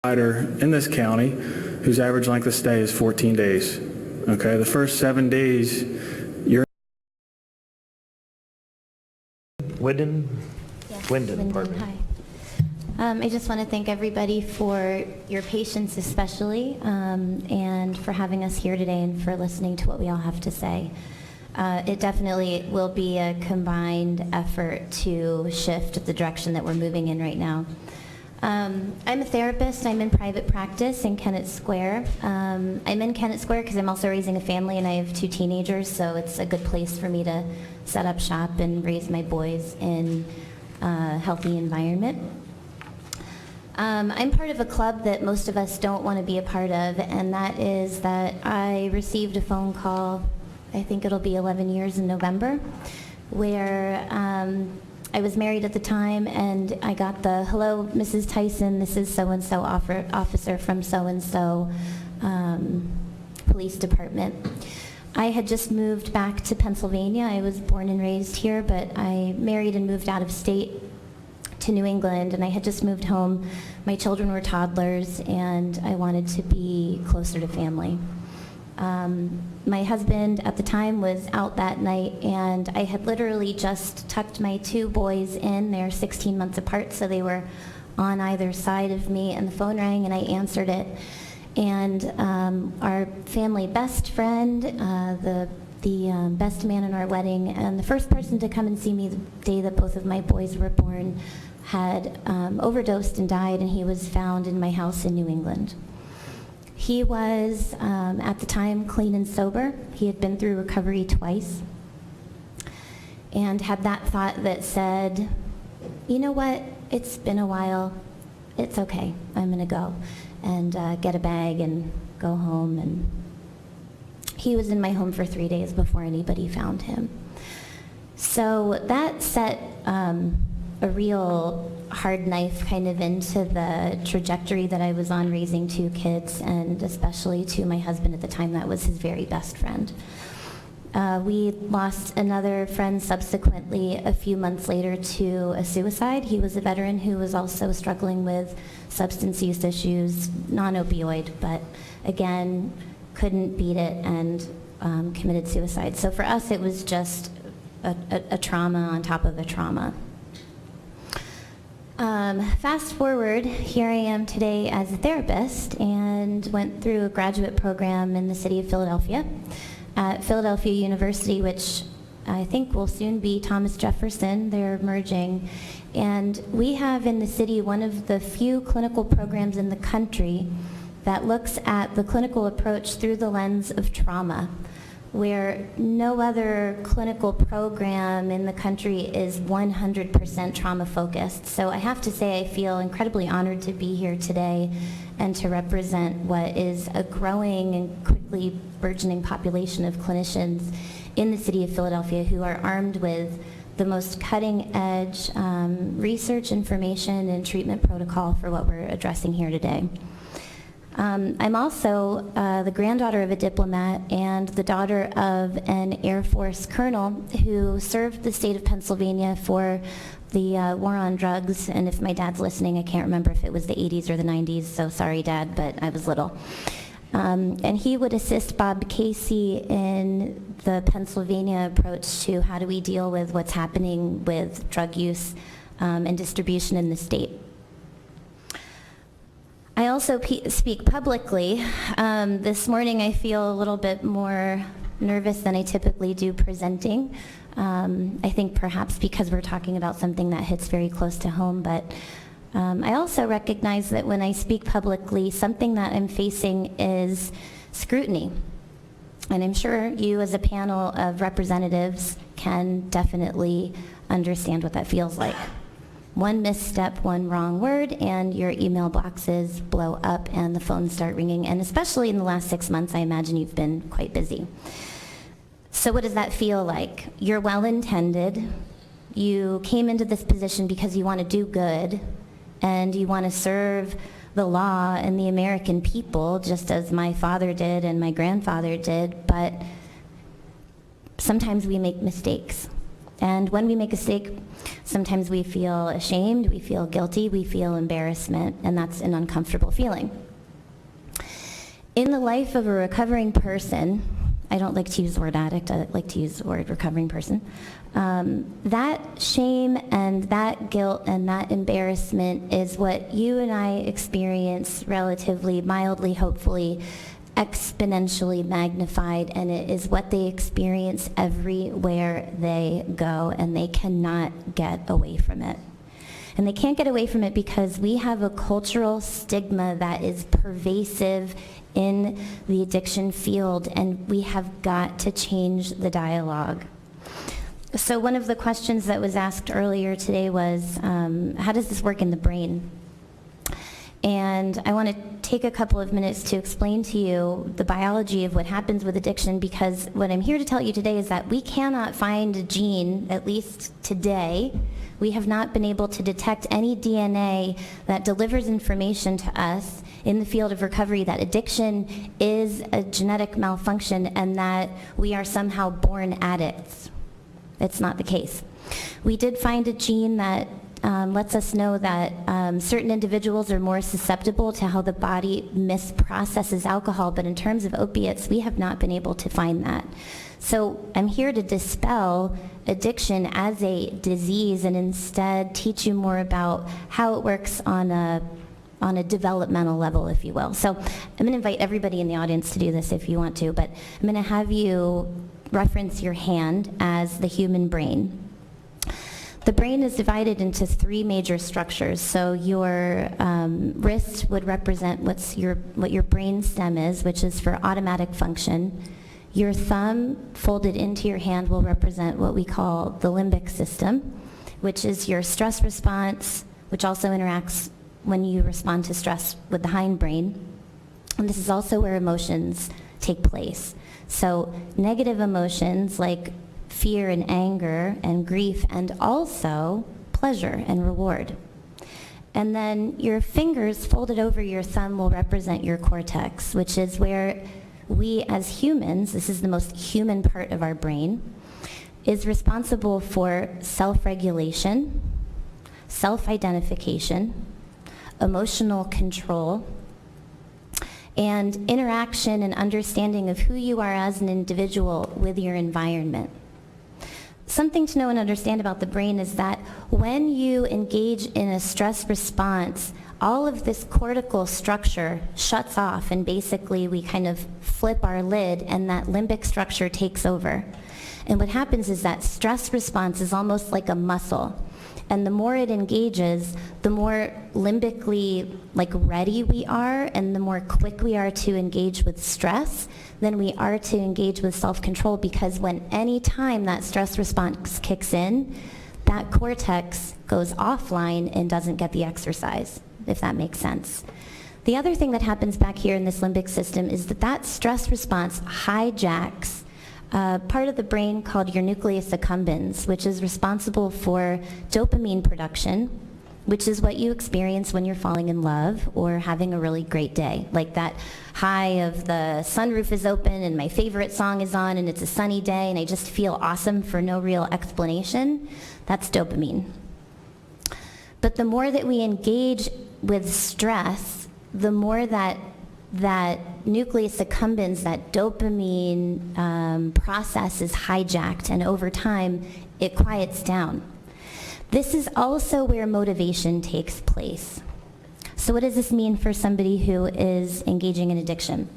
provider in this county whose average length of stay is 14 days. Okay, the first 7 days, you're Winden? Yes, Winden, pardon me. Hi. I just want to thank everybody for your patience especially, and for having us here today and for listening to what we all have to say. It definitely will be a combined effort to shift the direction that we're moving in right now. I'm a therapist. I'm in private practice in Kennett Square. I'm in Kennett Square because I'm also raising a family and I have 2 teenagers, so it's a good place for me to set up shop and raise my boys in a healthy environment. I'm part of a club that most of us don't want to be a part of, and that is that I received a phone call, I think it'll be 11 years in November, where I was married at the time, and I got the, "Hello, Mrs. Tyson, this is so-and-so officer from so-and-so police department." I had just moved back to Pennsylvania. I was born and raised here, but I married and moved out of state to New England, and I had just moved home. My children were toddlers, and I wanted to be closer to family. My husband at the time was out that night, and I had literally just tucked my 2 boys in. They're 16 months apart, so they were on either side of me, and the phone rang, and I answered it. And our family best friend, the best man in our wedding, and the first person to come and see me the day that both of my boys were born, had overdosed and died, and he was found in my house in New England. He was, at the time, clean and sober. He had been through recovery twice and had that thought that said, "You know what, it's been a while, it's okay, I'm gonna go and get a bag and go home." And he was in my home for 3 days before anybody found him. So that set a real hard knife kind of into the trajectory that I was on, raising 2 kids, and especially to my husband at the time. That was his very best friend. We lost another friend subsequently a few months later to a suicide. He was a veteran who was also struggling with substance use issues, non-opioid, but again, couldn't beat it and committed suicide. So for us, it was just a trauma on top of a trauma. Fast forward, here I am today as a therapist, and went through a graduate program in the city of Philadelphia at Philadelphia University, which I think will soon be Thomas Jefferson. They're merging. And we have in the city one of the few clinical programs in the country that looks at the clinical approach through the lens of trauma, where no other clinical program in the country is 100% trauma focused. So I have to say I feel incredibly honored to be here today and to represent what is a growing and quickly burgeoning population of clinicians in the city of Philadelphia who are armed with the most cutting edge research, information, and treatment protocol for what we're addressing here today. I'm also the granddaughter of a diplomat and the daughter of an Air Force colonel who served the state of Pennsylvania for the war on drugs. And if my dad's listening, I can't remember if it was the 80s or the 90s, so sorry, Dad, but I was little. And he would assist Bob Casey in the Pennsylvania approach to how do we deal with what's happening with drug use and distribution in the state. I also speak publicly. This morning I feel a little bit more nervous than I typically do presenting. I think perhaps because we're talking about something that hits very close to home, but I also recognize that when I speak publicly, something that I'm facing is scrutiny. And I'm sure you as a panel of representatives can definitely understand what that feels like. One misstep, one wrong word, and your email boxes blow up and the phones start ringing. And especially in the last 6 months, I imagine you've been quite busy. So what does that feel like? You're well-intended. You came into this position because you want to do good, and you want to serve the law and the American people, just as my father did and my grandfather did, but sometimes we make mistakes. And when we make a mistake, sometimes we feel ashamed, we feel guilty, we feel embarrassment, and that's an uncomfortable feeling. In the life of a recovering person, I don't like to use the word addict, I like to use the word recovering person, that shame and that guilt and that embarrassment is what you and I experience relatively mildly, hopefully, exponentially magnified, and it is what they experience everywhere they go, and they cannot get away from it. And they can't get away from it because we have a cultural stigma that is pervasive in the addiction field, and we have got to change the dialogue. So one of the questions that was asked earlier today was, how does this work in the brain? And I want to take a couple of minutes to explain to you the biology of what happens with addiction, because what I'm here to tell you today is that we cannot find a gene, at least today. We have not been able to detect any DNA that delivers information to us in the field of recovery that addiction is a genetic malfunction and that we are somehow born addicts. It's not the case. We did find a gene that lets us know that certain individuals are more susceptible to how the body misprocesses alcohol, but in terms of opiates, we have not been able to find that. So I'm here to dispel addiction as a disease and instead teach you more about how it works on a developmental level, if you will. So I'm going to invite everybody in the audience to do this if you want to, but I'm going to have you reference your hand as the human brain. The brain is divided into three major structures. So your wrist would represent what your brain stem is, which is for automatic function. Your thumb folded into your hand will represent what we call the limbic system, which is your stress response, which also interacts when you respond to stress with the hindbrain. And this is also where emotions take place. So negative emotions like fear and anger and grief, and also pleasure and reward. And then your fingers folded over your thumb will represent your cortex, which is where we as humans, this is the most human part of our brain, is responsible for self-regulation, self-identification, emotional control, and interaction and understanding of who you are as an individual with your environment. Something to know and understand about the brain is that when you engage in a stress response, all of this cortical structure shuts off, and basically we kind of flip our lid and that limbic structure takes over. And what happens is that stress response is almost like a muscle. And the more it engages, the more limbically ready we are, and the more quick we are to engage with stress than we are to engage with self-control, because when any time that stress response kicks in, that cortex goes offline and doesn't get the exercise, if that makes sense. The other thing that happens back here in this limbic system is that stress response hijacks part of the brain called your nucleus accumbens, which is responsible for dopamine production, which is what you experience when you're falling in love or having a really great day. Like that high of the sunroof is open and my favorite song is on and it's a sunny day and I just feel awesome for no real explanation. That's dopamine. But the more that we engage with stress, the more that nucleus accumbens, that dopamine process is hijacked, and over time it quiets down. This is also where motivation takes place. So what does this mean for somebody who is engaging in addiction?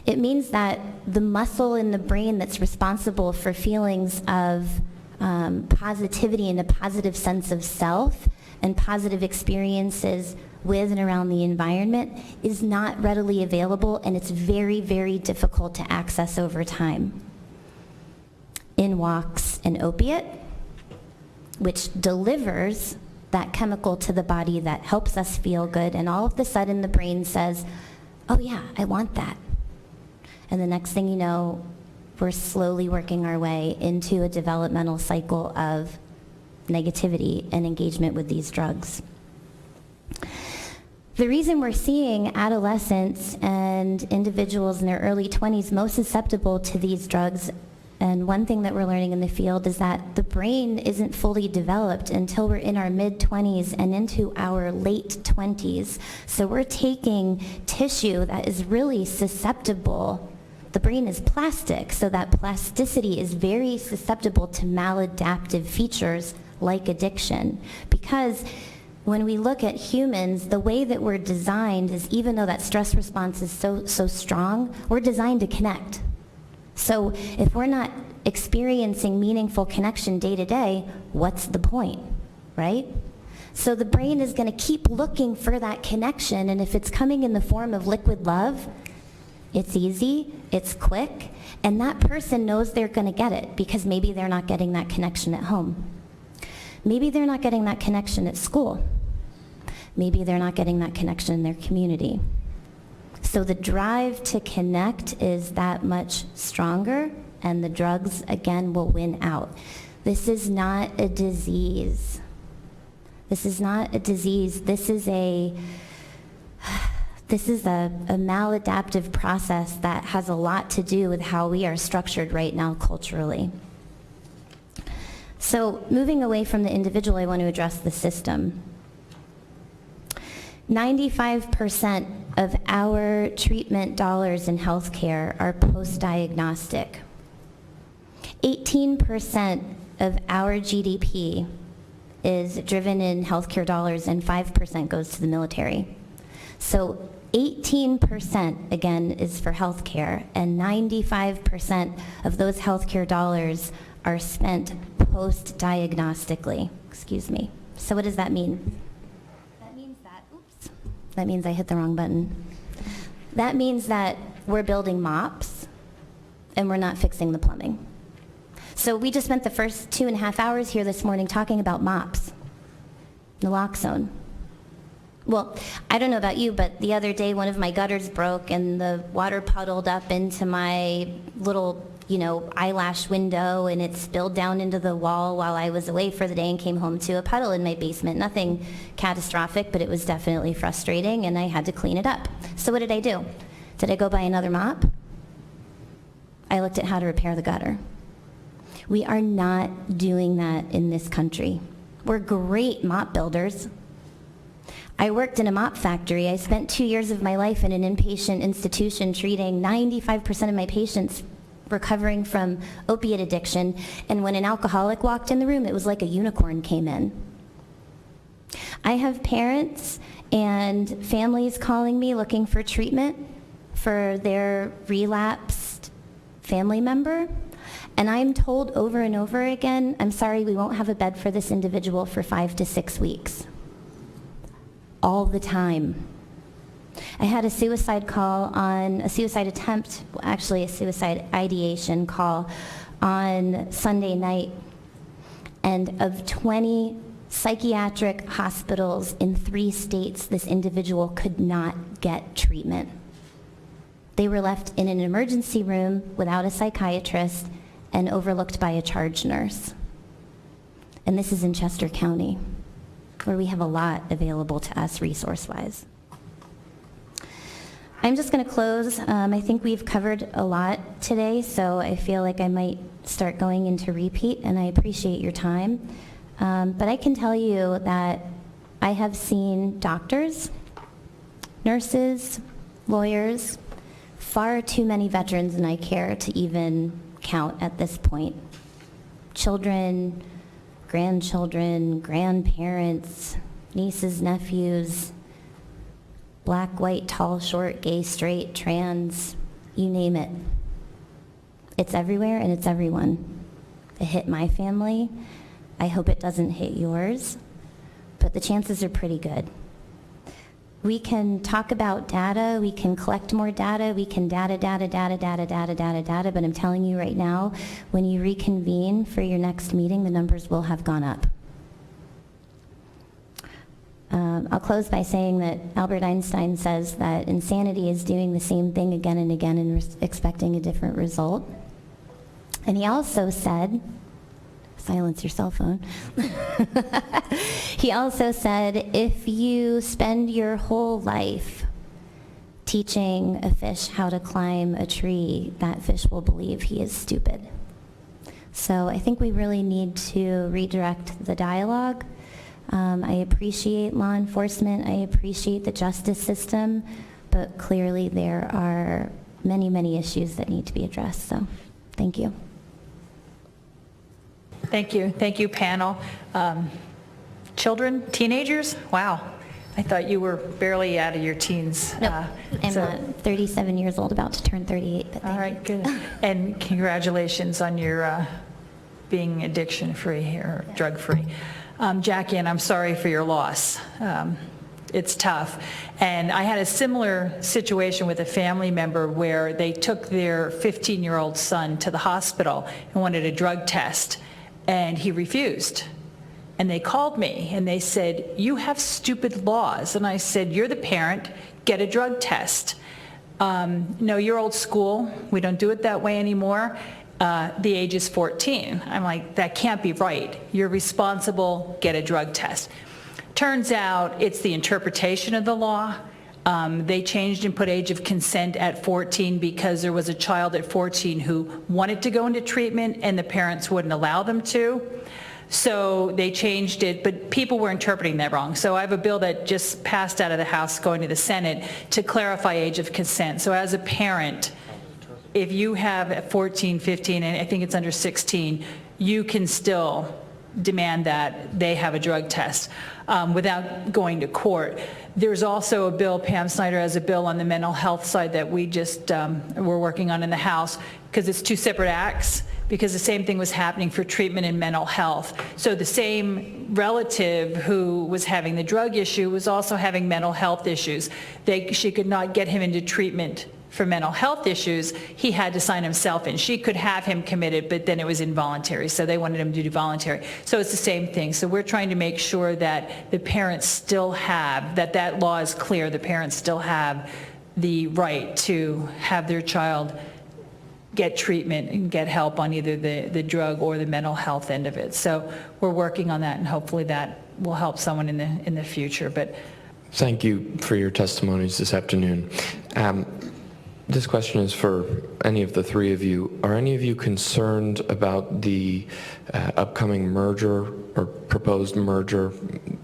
It means that the muscle in the brain that's responsible for feelings of positivity and a positive sense of self and positive experiences with and around the environment is not readily available, and it's very, very difficult to access over time. In walks an opiate, which delivers that chemical to the body that helps us feel good, and all of a sudden the brain says, oh yeah, I want that. And the next thing you know, we're slowly working our way into a developmental cycle of negativity and engagement with these drugs. The reason we're seeing adolescents and individuals in their early 20s most susceptible to these drugs And one thing that we're learning in the field is that the brain isn't fully developed until we're in our mid-20s and into our late 20s. So we're taking tissue that is really susceptible. The brain is plastic, so that plasticity is very susceptible to maladaptive features like addiction. Because when we look at humans, the way that we're designed is, even though that stress response is so strong, we're designed to connect. So if we're not experiencing meaningful connection day to day, what's the point, right? So the brain is going to keep looking for that connection, and if it's coming in the form of liquid love, it's easy, it's quick, and that person knows they're going to get it because maybe they're not getting that connection at home. Maybe they're not getting that connection at school. Maybe they're not getting that connection in their community. So the drive to connect is that much stronger, and the drugs, again, will win out. This is not a disease. This is not a disease. This is a maladaptive process that has a lot to do with how we are structured right now culturally. So moving away from the individual, I want to address the system. 95% of our treatment dollars in healthcare are post-diagnostic. 18% of our GDP is driven in healthcare dollars, and 5% goes to the military. So 18%, again, is for healthcare, and 95% of those healthcare dollars are spent post-diagnostically. Excuse me. So what does that mean? That means I hit the wrong button. That means that we're building mops and we're not fixing the plumbing. So we just spent the first 2.5 hours here this morning talking about mops, naloxone. Well, I don't know about you, but the other day one of my gutters broke and the water puddled up into my little eyelash window, and it spilled down into the wall while I was away for the day and came home to a puddle in my basement. Nothing catastrophic, but it was definitely frustrating, and I had to clean it up. So what did I do? Did I go buy another mop? I looked at how to repair the gutter. We are not doing that in this country. We're great mop builders. I worked in a mop factory. I spent 2 years of my life in an inpatient institution treating 95% of my patients recovering from opiate addiction, and when an alcoholic walked in the room, it was like a unicorn came in. I have parents and families calling me looking for treatment for their relapsed family member, and I'm told over and over again, I'm sorry, we won't have a bed for this individual for 5 to 6 weeks. All the time. I had a suicide ideation call on Sunday night, and of 20 psychiatric hospitals in 3 states, this individual could not get treatment. They were left in an emergency room without a psychiatrist and overlooked by a charge nurse. And this is in Chester County, where we have a lot available to us resource-wise. I'm just going to close. I think we've covered a lot today, so I feel like I might start going into repeat, and I appreciate your time. But I can tell you that I have seen doctors, nurses, lawyers, far too many veterans in I care to even count at this point. Children, grandchildren, grandparents, nieces, nephews, black, white, tall, short, gay, straight, trans, you name it. It's everywhere and it's everyone. It hit my family. I hope it doesn't hit yours, but the chances are pretty good. We can talk about data, we can collect more data, we can data, but I'm telling you right now, when you reconvene for your next meeting, the numbers will have gone up. I'll close by saying that Albert Einstein says that insanity is doing the same thing again and again and expecting a different result. And he also said, silence your cell phone. He also said, if you spend your whole life teaching a fish how to climb a tree, that fish will believe he is stupid. So I think we really need to redirect the dialogue. I appreciate law enforcement, I appreciate the justice system, but clearly there are many, many issues that need to be addressed, so thank you. Thank you. Thank you, panel. Children, teenagers? Wow. I thought you were barely out of your teens. Nope, I'm so- 37 years old, about to turn 38, but All thank right, good. And congratulations on your being addiction-free or drug-free. Jackie, and I'm sorry for your loss. It's tough. And I had a similar situation with a family member where they took their 15-year-old son to the hospital and wanted a drug test, and he refused. And they called me and they said, "You have stupid laws." And I said, "You're the parent, get a drug test." "No, you're old school. We don't do it that way anymore. The age is 14. I'm like, that can't be right. You're responsible, get a drug test. Turns out it's the interpretation of the law. They changed and put age of consent at 14 because there was a child at 14 who wanted to go into treatment and the parents wouldn't allow them to. So they changed it, but people were interpreting that wrong. So I have a bill that just passed out of the House going to the Senate to clarify age of consent. So as a parent, if you have at 14, 15, and I think it's under 16, you can still demand that they have a drug test without going to court. There's also a bill, Pam Snyder has a bill on the mental health side that we just we're working on in the House, because it's two separate acts, because the same thing was happening for treatment in mental health. So the same relative who was having the drug issue was also having mental health issues. She could not get him into treatment for mental health issues. He had to sign himself in. She could have him committed, but then it was involuntary, so they wanted him to do voluntary. So it's the same thing. So we're trying to make sure that the parents still have, that law is clear, the parents still have the right to have their child get treatment and get help on either the drug or the mental health end of it. So we're working on that, and hopefully that will help someone in the future. But thank you for your testimonies this afternoon. This question is for any of the three of you. Are any of you concerned about the upcoming merger or proposed merger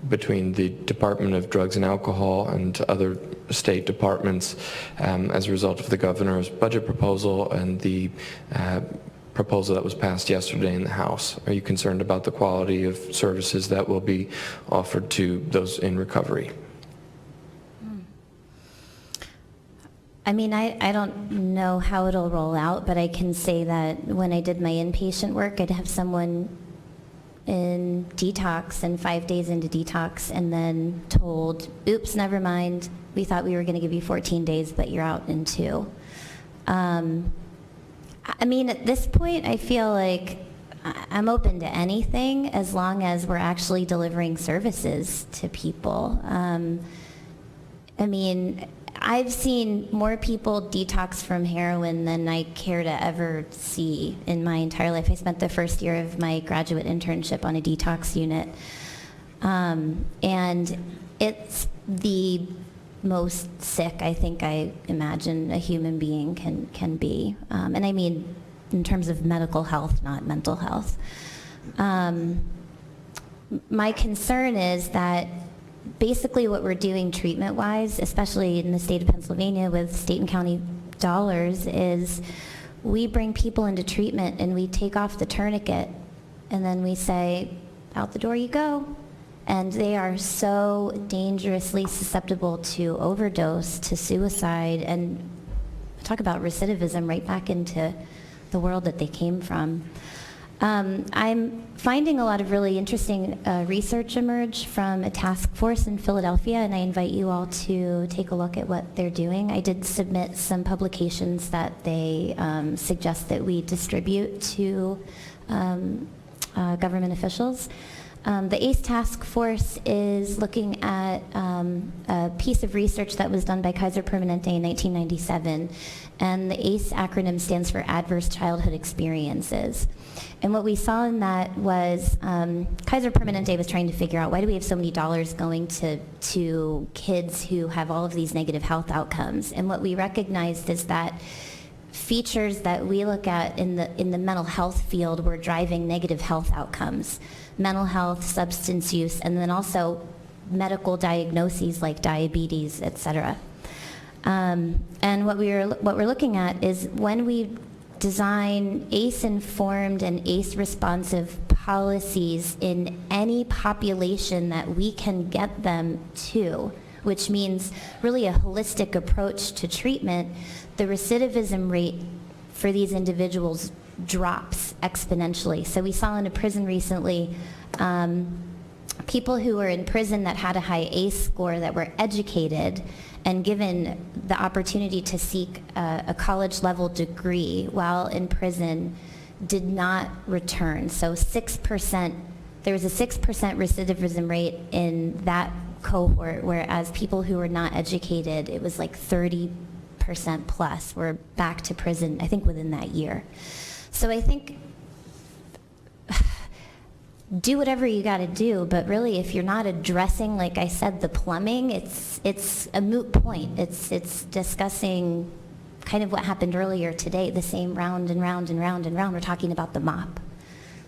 between the Department of Drugs and Alcohol and other state departments as a result of the governor's budget proposal and the proposal that was passed yesterday in the House? Are you concerned about the quality of services that will be offered to those in recovery? I mean, I don't know how it'll roll out, but I can say that when I did my inpatient work, I'd have someone in detox and 5 days into detox and then told, oops, never mind, we thought we were going to give you 14 days, but you're out in 2. I mean, at this point, I feel like I'm open to anything as long as we're actually delivering services to people. I mean, I've seen more people detox from heroin than I care to ever see in my entire life. I spent the first year of my graduate internship on a detox unit. And it's the most sick I think I imagine a human being can be. And I mean in terms of medical health, not mental health. My concern is that basically what we're doing treatment-wise, especially in the state of Pennsylvania with state and county dollars, is we bring people into treatment and we take off the tourniquet and then we say, out the door you go. And they are so dangerously susceptible to overdose, to suicide, and talk about recidivism right back into the world that they came from. I'm finding a lot of really interesting research emerge from a task force in Philadelphia, and I invite you all to take a look at what they're doing. I did submit some publications that they suggest that we distribute to government officials. The ACE task force is looking at a piece of research that was done by Kaiser Permanente in 1997, and the ACE acronym stands for Adverse Childhood Experiences. And what we saw in that was Kaiser Permanente was trying to figure out, why do we have so many dollars going to kids who have all of these negative health outcomes? And what we recognized is that features that we look at in the mental health field were driving negative health outcomes, mental health, substance use, and then also medical diagnoses like diabetes, et cetera. And what we're looking at is when we design ACE-informed and ACE-responsive policies in any population that we can get them to, which means really a holistic approach to treatment, the recidivism rate for these individuals drops exponentially. So we saw in a prison recently, people who were in prison that had a high ACE score that were educated and given the opportunity to seek a college-level degree while in prison did not return. So 6%, there was a 6% recidivism rate in that cohort, whereas people who were not educated, it was like 30% plus were back to prison, I think within that year. So I think do whatever you got to do, but really if you're not addressing, like I said, the plumbing, it's a moot point. It's discussing kind of what happened earlier today, the same round and round and round and round. We're talking about the mop.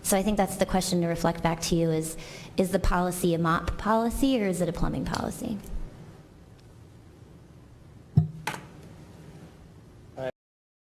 So I think that's the question to reflect back to you is the policy a mop policy or is it a plumbing policy?